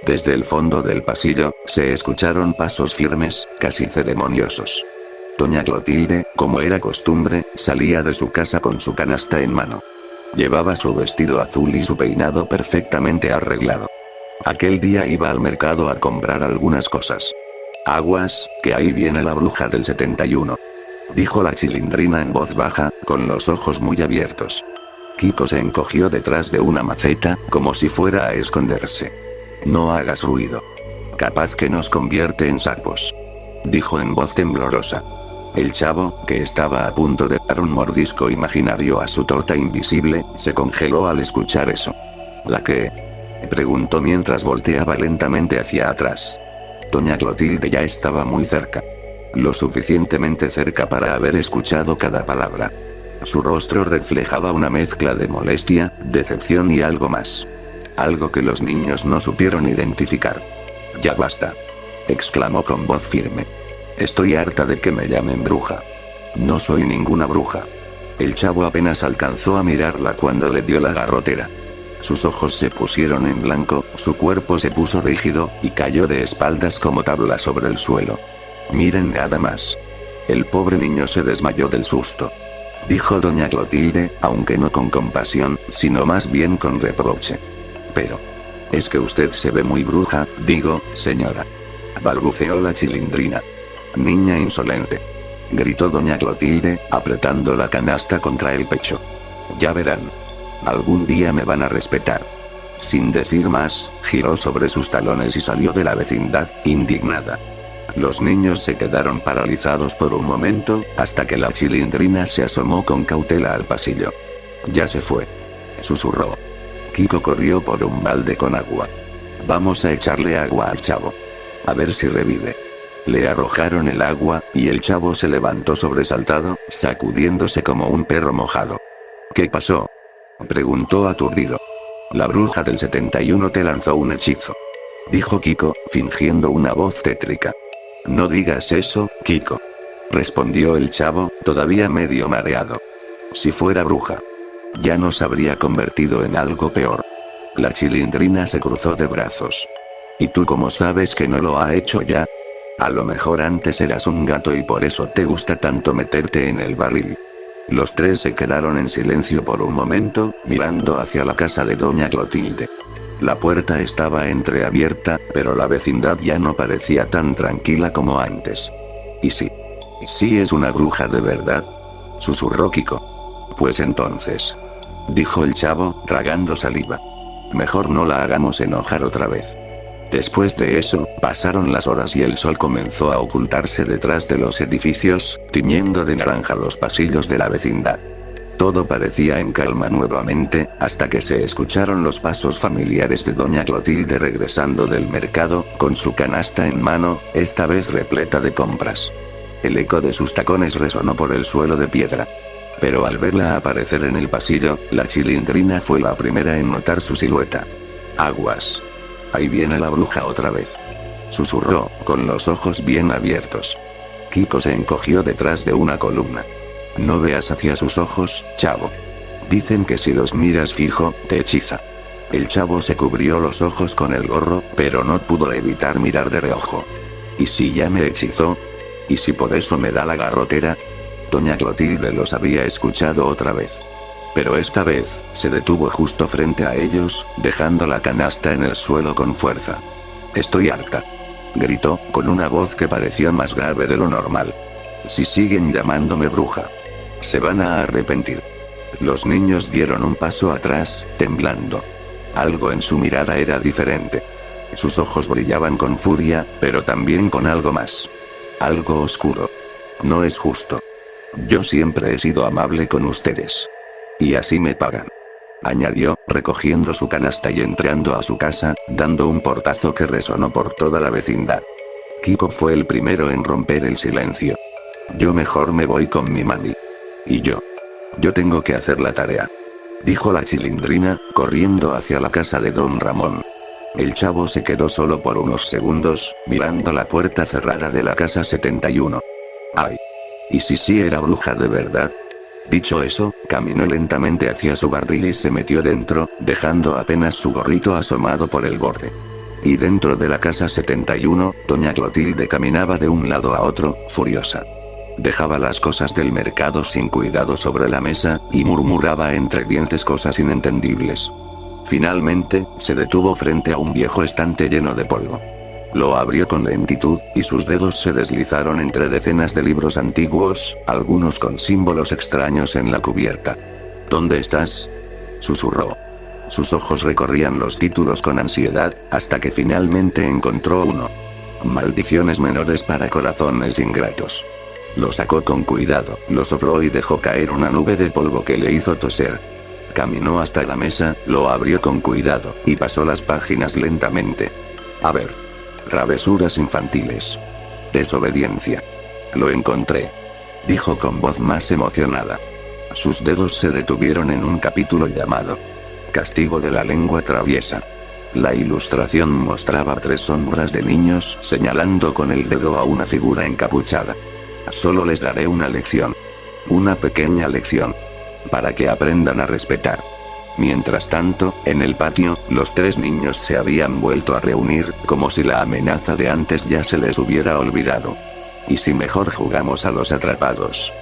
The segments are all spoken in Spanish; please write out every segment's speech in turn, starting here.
Desde el fondo del pasillo, se escucharon pasos firmes, casi ceremoniosos. Doña Clotilde, como era costumbre, salía de su casa con su canasta en mano. Llevaba su vestido azul y su peinado perfectamente arreglado. Aquel día iba al mercado a comprar algunas cosas. Aguas, que ahí viene la bruja del 71. Dijo la Chilindrina en voz baja, con los ojos muy abiertos. Kiko se encogió detrás de una maceta, como si fuera a esconderse. No hagas ruido. Capaz que nos convierte en sapos. Dijo en voz temblorosa. El chavo, que estaba a punto de dar un mordisco imaginario a su torta invisible, se congeló al escuchar eso. ¿La qué? Preguntó mientras volteaba lentamente hacia atrás. Doña Clotilde ya estaba muy cerca. Lo suficientemente cerca para haber escuchado cada palabra. Su rostro reflejaba una mezcla de molestia, decepción y algo más. Algo que los niños no supieron identificar. «Ya basta», exclamó con voz firme. «Estoy harta de que me llamen bruja. No soy ninguna bruja». El chavo apenas alcanzó a mirarla cuando le dio la garrotera. Sus ojos se pusieron en blanco, su cuerpo se puso rígido, y cayó de espaldas como tabla sobre el suelo. «Miren nada más». El pobre niño se desmayó del susto. Dijo doña Clotilde, aunque no con compasión, sino más bien con reproche. «Pero es que usted se ve muy bruja, digo, señora», balbuceó la Chilindrina. «Niña insolente», gritó doña Clotilde, apretando la canasta contra el pecho. «Ya verán. Algún día me van a respetar». Sin decir más, giró sobre sus talones y salió de la vecindad, indignada. Los niños se quedaron paralizados por un momento, hasta que la Chilindrina se asomó con cautela al pasillo. «Ya se fue», susurró. Kiko corrió por un balde con agua. «Vamos a echarle agua al chavo. A ver si revive». Le arrojaron el agua, y el chavo se levantó sobresaltado, sacudiéndose como un perro mojado. «¿Qué pasó?», preguntó aturdido. «La bruja del 71 te lanzó un hechizo», dijo Kiko, fingiendo una voz tétrica. «No digas eso, Kiko», respondió el chavo, todavía medio mareado. «Si fuera bruja, ya nos habría convertido en algo peor». La Chilindrina se cruzó de brazos. «¿Y tú cómo sabes que no lo ha hecho ya? A lo mejor antes eras un gato y por eso te gusta tanto meterte en el barril». Los tres se quedaron en silencio por un momento, mirando hacia la casa de doña Clotilde. La puerta estaba entreabierta, pero la vecindad ya no parecía tan tranquila como antes. «¿Y sí es una bruja de verdad?», susurró Kiko. «Pues entonces», dijo el chavo, tragando saliva. «Mejor no la hagamos enojar otra vez». Después de eso, pasaron las horas y el sol comenzó a ocultarse detrás de los edificios, tiñendo de naranja los pasillos de la vecindad. Todo parecía en calma nuevamente, hasta que se escucharon los pasos familiares de doña Clotilde regresando del mercado, con su canasta en mano, esta vez repleta de compras. El eco de sus tacones resonó por el suelo de piedra. Pero al verla aparecer en el pasillo, la Chilindrina fue la primera en notar su silueta. «Aguas. Ahí viene la bruja otra vez», susurró, con los ojos bien abiertos. Kiko se encogió detrás de una columna. «No veas hacia sus ojos, chavo. Dicen que si los miras fijo, te hechiza». El chavo se cubrió los ojos con el gorro, pero no pudo evitar mirar de reojo. «¿Y si ya me hechizó? ¿Y si por eso me da la garrotera?». Doña Clotilde los había escuchado otra vez. Pero esta vez, se detuvo justo frente a ellos, dejando la canasta en el suelo con fuerza. «Estoy harta», gritó, con una voz que pareció más grave de lo normal. «Si siguen llamándome bruja, se van a arrepentir». Los niños dieron un paso atrás, temblando. Algo en su mirada era diferente. Sus ojos brillaban con furia, pero también con algo más. Algo oscuro. «No es justo. Yo siempre he sido amable con ustedes. Y así me pagan», añadió, recogiendo su canasta y entrando a su casa, dando un portazo que resonó por toda la vecindad. Kiko fue el primero en romper el silencio. «Yo mejor me voy con mi mami. Y yo tengo que hacer la tarea», dijo la Chilindrina, corriendo hacia la casa de don Ramón. El chavo se quedó solo por unos segundos, mirando la puerta cerrada de la casa 71. «Ay. ¿Y si sí era bruja de verdad?». Dicho eso, caminó lentamente hacia su barril y se metió dentro, dejando apenas su gorrito asomado por el borde. Y dentro de la casa 71, doña Clotilde caminaba de un lado a otro, furiosa. Dejaba las cosas del mercado sin cuidado sobre la mesa, y murmuraba entre dientes cosas inentendibles. Finalmente, se detuvo frente a un viejo estante lleno de polvo. Lo abrió con lentitud, y sus dedos se deslizaron entre decenas de libros antiguos, algunos con símbolos extraños en la cubierta. ¿Dónde estás?, susurró. Sus ojos recorrían los títulos con ansiedad, hasta que finalmente encontró uno. Maldiciones menores para corazones ingratos. Lo sacó con cuidado, lo sopló y dejó caer una nube de polvo que le hizo toser. Caminó hasta la mesa, lo abrió con cuidado, y pasó las páginas lentamente. A ver. Travesuras infantiles. Desobediencia. Lo encontré. Dijo con voz más emocionada. Sus dedos se detuvieron en un capítulo llamado Castigo de la lengua traviesa. La ilustración mostraba 3 sombras de niños señalando con el dedo a una figura encapuchada. Solo les daré una lección. Una pequeña lección. Para que aprendan a respetar. Mientras tanto, en el patio, los 3 niños se habían vuelto a reunir, como si la amenaza de antes ya se les hubiera olvidado. ¿Y si mejor jugamos a los atrapados?,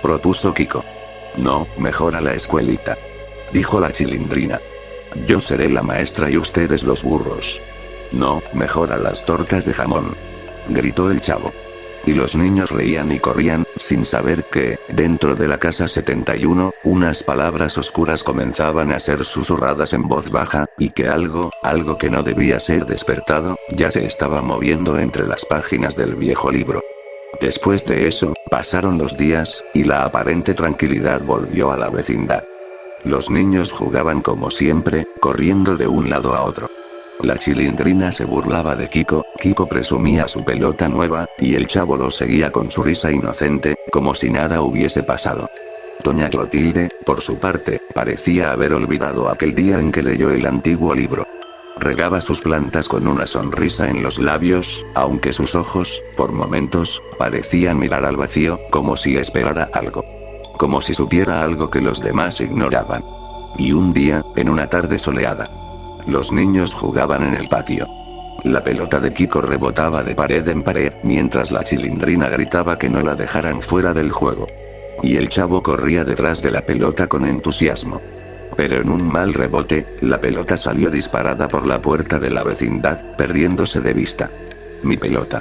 propuso Kiko. No, mejor a la escuelita, dijo la Chilindrina. Yo seré la maestra y ustedes los burros. No, mejor a las tortas de jamón, gritó el chavo. Y los niños reían y corrían, sin saber que, dentro de la casa 71, unas palabras oscuras comenzaban a ser susurradas en voz baja, y que algo que no debía ser despertado, ya se estaba moviendo entre las páginas del viejo libro. Después de eso, pasaron los días, y la aparente tranquilidad volvió a la vecindad. Los niños jugaban como siempre, corriendo de un lado a otro. La Chilindrina se burlaba de Kiko, Kiko presumía su pelota nueva, y el chavo lo seguía con su risa inocente, como si nada hubiese pasado. Doña Clotilde, por su parte, parecía haber olvidado aquel día en que leyó el antiguo libro. Regaba sus plantas con una sonrisa en los labios, aunque sus ojos, por momentos, parecían mirar al vacío, como si esperara algo. Como si supiera algo que los demás ignoraban. Y un día, en una tarde soleada, los niños jugaban en el patio. La pelota de Kiko rebotaba de pared en pared, mientras la Chilindrina gritaba que no la dejaran fuera del juego. Y el chavo corría detrás de la pelota con entusiasmo. Pero en un mal rebote, la pelota salió disparada por la puerta de la vecindad, perdiéndose de vista. Mi pelota.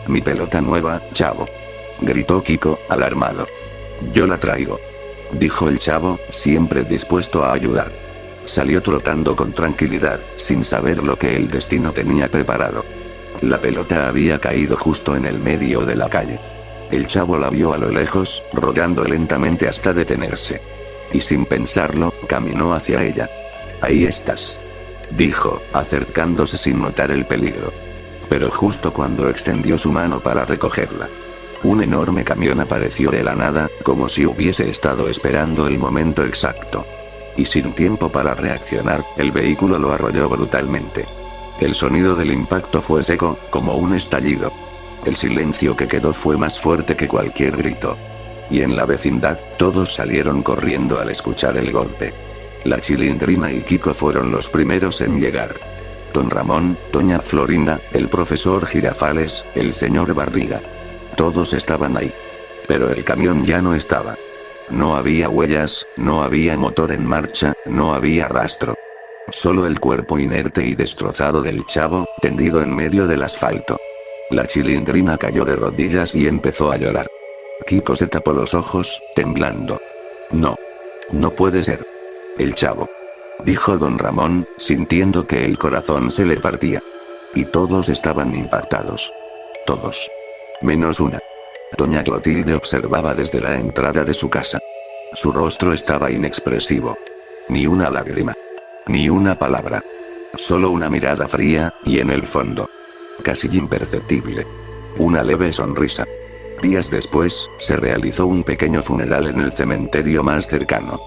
Mi pelota nueva, chavo, gritó Kiko, alarmado. Yo la traigo, dijo el chavo, siempre dispuesto a ayudar. Salió trotando con tranquilidad, sin saber lo que el destino tenía preparado. La pelota había caído justo en el medio de la calle. El chavo la vio a lo lejos, rodando lentamente hasta detenerse. Y sin pensarlo, caminó hacia ella. Ahí estás, dijo, acercándose sin notar el peligro. Pero justo cuando extendió su mano para recogerla, un enorme camión apareció de la nada, como si hubiese estado esperando el momento exacto. Y sin tiempo para reaccionar, el vehículo lo arrolló brutalmente. El sonido del impacto fue seco, como un estallido. El silencio que quedó fue más fuerte que cualquier grito. Y en la vecindad, todos salieron corriendo al escuchar el golpe. La Chilindrina y Kiko fueron los primeros en llegar. Don Ramón, doña Florinda, el profesor Girafales, el señor Barriga. Todos estaban ahí. Pero el camión ya no estaba. No había huellas, no había motor en marcha, no había rastro. Solo el cuerpo inerte y destrozado del chavo, tendido en medio del asfalto. La Chilindrina cayó de rodillas y empezó a llorar. Kiko se tapó los ojos, temblando. No. No puede ser. El chavo, dijo don Ramón, sintiendo que el corazón se le partía. Y todos estaban impactados. Todos. Menos una. Doña Clotilde observaba desde la entrada de su casa. Su rostro estaba inexpresivo. Ni una lágrima. Ni una palabra. Solo una mirada fría, y en el fondo, casi imperceptible, una leve sonrisa. Días después, se realizó un pequeño funeral en el cementerio más cercano.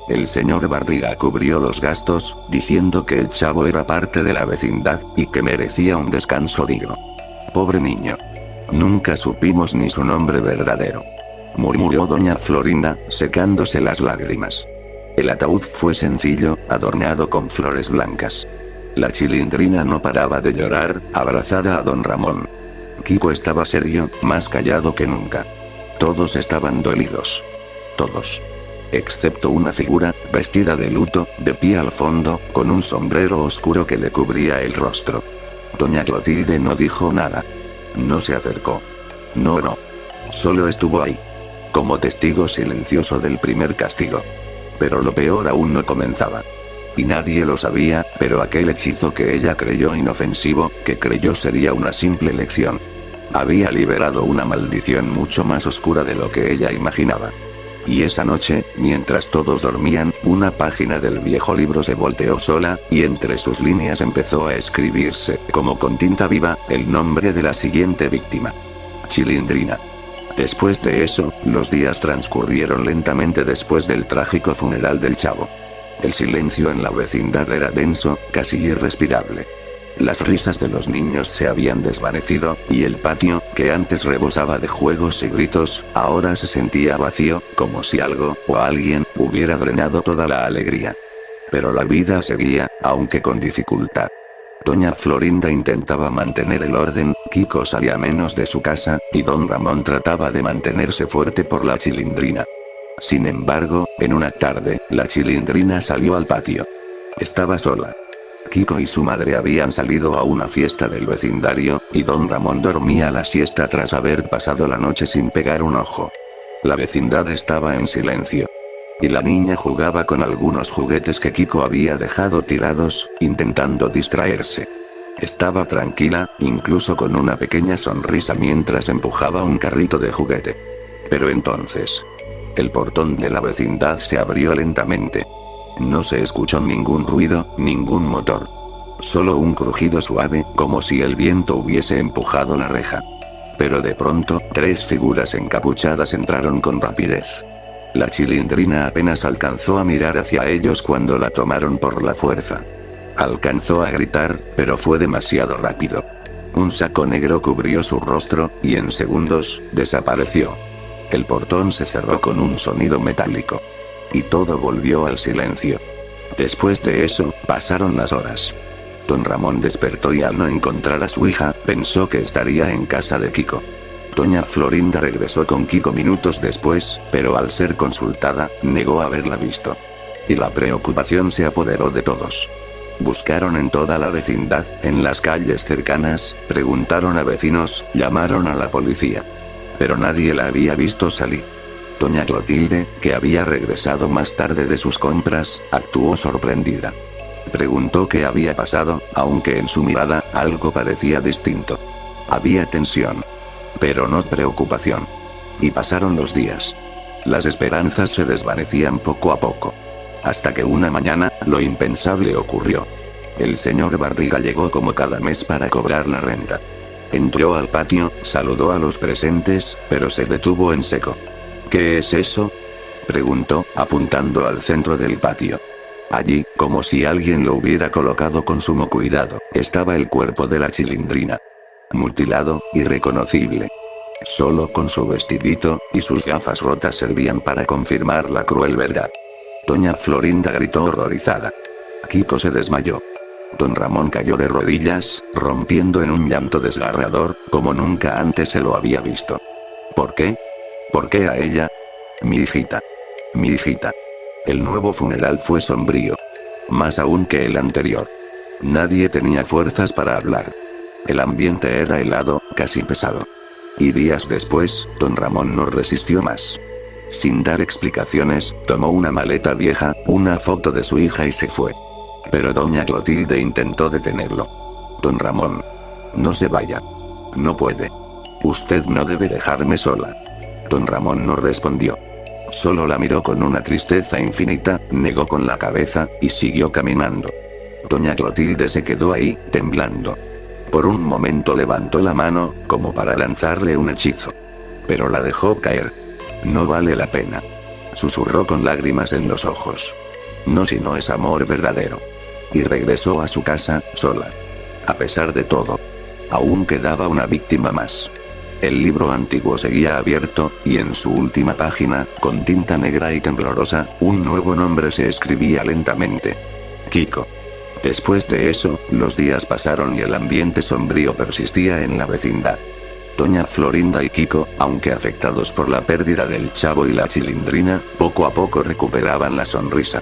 El señor Barriga cubrió los gastos, diciendo que el chavo era parte de la vecindad, y que merecía un descanso digno. Pobre niño. Nunca supimos ni su nombre verdadero, murmuró doña Florinda, secándose las lágrimas. El ataúd fue sencillo, adornado con flores blancas. La Chilindrina no paraba de llorar, abrazada a don Ramón. Kiko estaba serio, más callado que nunca. Todos estaban dolidos. Todos. Excepto una figura, vestida de luto, de pie al fondo, con un sombrero oscuro que le cubría el rostro. Doña Clotilde no dijo nada. No se acercó. No. Solo estuvo ahí. Como testigo silencioso del primer castigo. Pero lo peor aún no comenzaba. Y nadie lo sabía, pero aquel hechizo que ella creyó inofensivo, que creyó sería una simple lección, había liberado una maldición mucho más oscura de lo que ella imaginaba. Y esa noche, mientras todos dormían, una página del viejo libro se volteó sola, y entre sus líneas empezó a escribirse, como con tinta viva, el nombre de la siguiente víctima. Chilindrina. Después de eso, los días transcurrieron lentamente después del trágico funeral del chavo. El silencio en la vecindad era denso, casi irrespirable. Las risas de los niños se habían desvanecido, y el patio, que antes rebosaba de juegos y gritos, ahora se sentía vacío, como si algo, o alguien, hubiera drenado toda la alegría. Pero la vida seguía, aunque con dificultad. Doña Florinda intentaba mantener el orden, Kiko salía menos de su casa, y don Ramón trataba de mantenerse fuerte por la Chilindrina. Sin embargo, en una tarde, la Chilindrina salió al patio. Estaba sola. Kiko y su madre habían salido a una fiesta del vecindario, y don Ramón dormía la siesta tras haber pasado la noche sin pegar un ojo. La vecindad estaba en silencio. Y la niña jugaba con algunos juguetes que Kiko había dejado tirados, intentando distraerse. Estaba tranquila, incluso con una pequeña sonrisa mientras empujaba un carrito de juguete. Pero entonces, el portón de la vecindad se abrió lentamente. No se escuchó ningún ruido, ningún motor. Solo un crujido suave, como si el viento hubiese empujado la reja. Pero de pronto, 3 figuras encapuchadas entraron con rapidez. La Chilindrina apenas alcanzó a mirar hacia ellos cuando la tomaron por la fuerza. Alcanzó a gritar, pero fue demasiado rápido. Un saco negro cubrió su rostro, y en segundos, desapareció. El portón se cerró con un sonido metálico. Y todo volvió al silencio. Después de eso, pasaron las horas. Don Ramón despertó y al no encontrar a su hija, pensó que estaría en casa de Kiko. Doña Florinda regresó con Kiko minutos después, pero al ser consultada, negó haberla visto. Y la preocupación se apoderó de todos. Buscaron en toda la vecindad, en las calles cercanas, preguntaron a vecinos, llamaron a la policía. Pero nadie la había visto salir. Doña Clotilde, que había regresado más tarde de sus compras, actuó sorprendida. Preguntó qué había pasado, aunque en su mirada, algo parecía distinto. Había tensión. Pero no preocupación. Y pasaron los días. Las esperanzas se desvanecían poco a poco. Hasta que una mañana, lo impensable ocurrió. El señor Barriga llegó como cada mes para cobrar la renta. Entró al patio, saludó a los presentes, pero se detuvo en seco. ¿Qué es eso?, preguntó, apuntando al centro del patio. Allí, como si alguien lo hubiera colocado con sumo cuidado, estaba el cuerpo de la Chilindrina. Mutilado, irreconocible. Solo con su vestidito, y sus gafas rotas servían para confirmar la cruel verdad. Doña Florinda gritó horrorizada. Kiko se desmayó. Don Ramón cayó de rodillas, rompiendo en un llanto desgarrador, como nunca antes se lo había visto. ¿Por qué? ¿Por qué a ella? Mi hijita. Mi hijita. El nuevo funeral fue sombrío. Más aún que el anterior. Nadie tenía fuerzas para hablar. El ambiente era helado, casi pesado. Y días después, don Ramón no resistió más. Sin dar explicaciones, tomó una maleta vieja, una foto de su hija y se fue. Pero doña Clotilde intentó detenerlo. Don Ramón. No se vaya. No puede. Usted no debe dejarme sola. Don Ramón no respondió. Solo la miró con una tristeza infinita, negó con la cabeza, y siguió caminando. Doña Clotilde se quedó ahí, temblando. Por un momento levantó la mano, como para lanzarle un hechizo. Pero la dejó caer. No vale la pena. Susurró con lágrimas en los ojos. No, si no es amor verdadero. Y regresó a su casa, sola. A pesar de todo. Aún quedaba una víctima más. El libro antiguo seguía abierto, y en su última página, con tinta negra y temblorosa, un nuevo nombre se escribía lentamente. Kiko. Después de eso, los días pasaron y el ambiente sombrío persistía en la vecindad. Doña Florinda y Kiko, aunque afectados por la pérdida del chavo y la chilindrina, poco a poco recuperaban la sonrisa.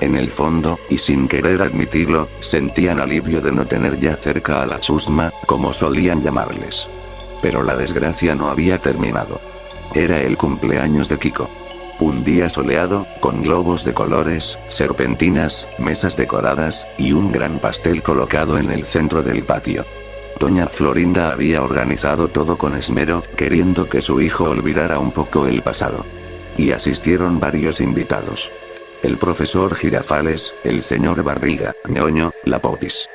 En el fondo, y sin querer admitirlo, sentían alivio de no tener ya cerca a la chusma, como solían llamarles. Pero la desgracia no había terminado. Era el cumpleaños de Kiko. Un día soleado, con globos de colores, serpentinas, mesas decoradas, y un gran pastel colocado en el centro del patio. Doña Florinda había organizado todo con esmero, queriendo que su hijo olvidara un poco el pasado. Y asistieron varios invitados. El profesor Girafales, el señor Barriga, Ñoño, la Popis.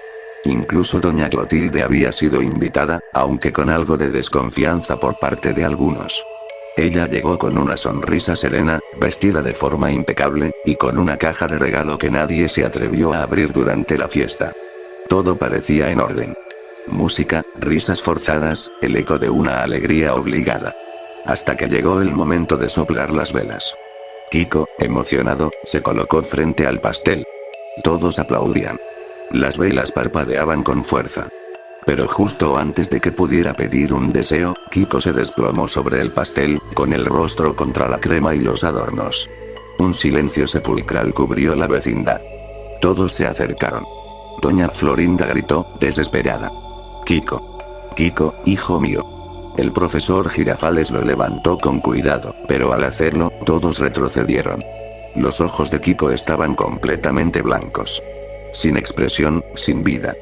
Incluso doña Clotilde había sido invitada, aunque con algo de desconfianza por parte de algunos. Ella llegó con una sonrisa serena, vestida de forma impecable, y con una caja de regalo que nadie se atrevió a abrir durante la fiesta. Todo parecía en orden. Música, risas forzadas, el eco de una alegría obligada. Hasta que llegó el momento de soplar las velas. Kiko, emocionado, se colocó frente al pastel. Todos aplaudían. Las velas parpadeaban con fuerza. Pero justo antes de que pudiera pedir un deseo, Kiko se desplomó sobre el pastel, con el rostro contra la crema y los adornos. Un silencio sepulcral cubrió la vecindad. Todos se acercaron. Doña Florinda gritó, desesperada. Kiko. Kiko, hijo mío. El profesor Girafales lo levantó con cuidado, pero al hacerlo, todos retrocedieron. Los ojos de Kiko estaban completamente blancos. Sin expresión, sin vida.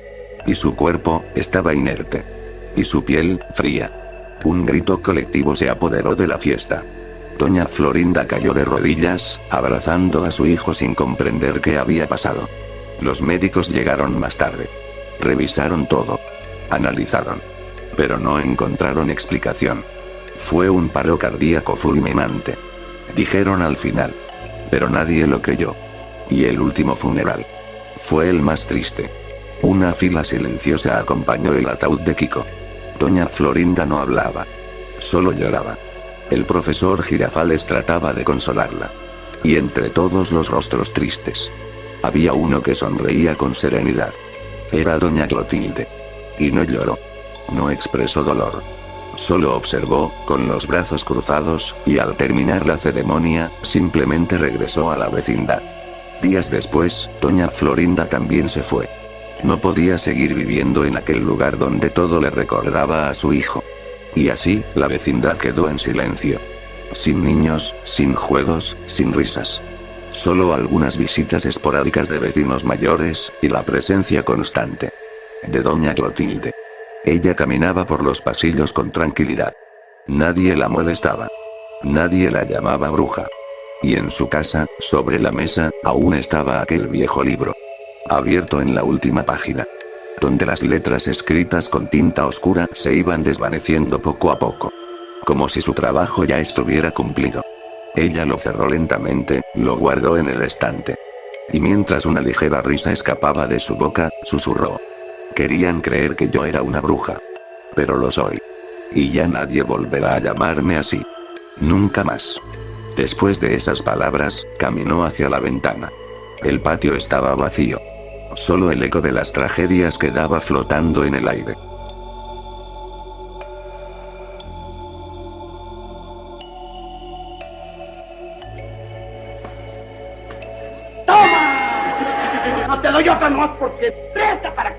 Y su cuerpo, estaba inerte. Y su piel, fría. Un grito colectivo se apoderó de la fiesta. Doña Florinda cayó de rodillas, abrazando a su hijo sin comprender qué había pasado. Los médicos llegaron más tarde. Revisaron todo. Analizaron. Pero no encontraron explicación. Fue un paro cardíaco fulminante. Dijeron al final. Pero nadie lo creyó. Y el último funeral. Fue el más triste. Una fila silenciosa acompañó el ataúd de Kiko. Doña Florinda no hablaba. Solo lloraba. El profesor Girafales trataba de consolarla. Y entre todos los rostros tristes, había uno que sonreía con serenidad. Era doña Clotilde. Y no lloró. No expresó dolor. Solo observó, con los brazos cruzados, y al terminar la ceremonia, simplemente regresó a la vecindad. Días después, doña Florinda también se fue. No podía seguir viviendo en aquel lugar donde todo le recordaba a su hijo. Y así, la vecindad quedó en silencio. Sin niños, sin juegos, sin risas. Solo algunas visitas esporádicas de vecinos mayores, y la presencia constante de doña Clotilde. Ella caminaba por los pasillos con tranquilidad. Nadie la molestaba. Nadie la llamaba bruja. Y en su casa, sobre la mesa, aún estaba aquel viejo libro. Abierto en la última página. Donde las letras escritas con tinta oscura se iban desvaneciendo poco a poco. Como si su trabajo ya estuviera cumplido. Ella lo cerró lentamente, lo guardó en el estante. Y mientras una ligera risa escapaba de su boca, susurró. Querían creer que yo era una bruja. Pero lo soy. Y ya nadie volverá a llamarme así. Nunca más. Después de esas palabras, caminó hacia la ventana. El patio estaba vacío. Solo el eco de las tragedias quedaba flotando en el aire. ¡Toma! No te doy otra más porque presta para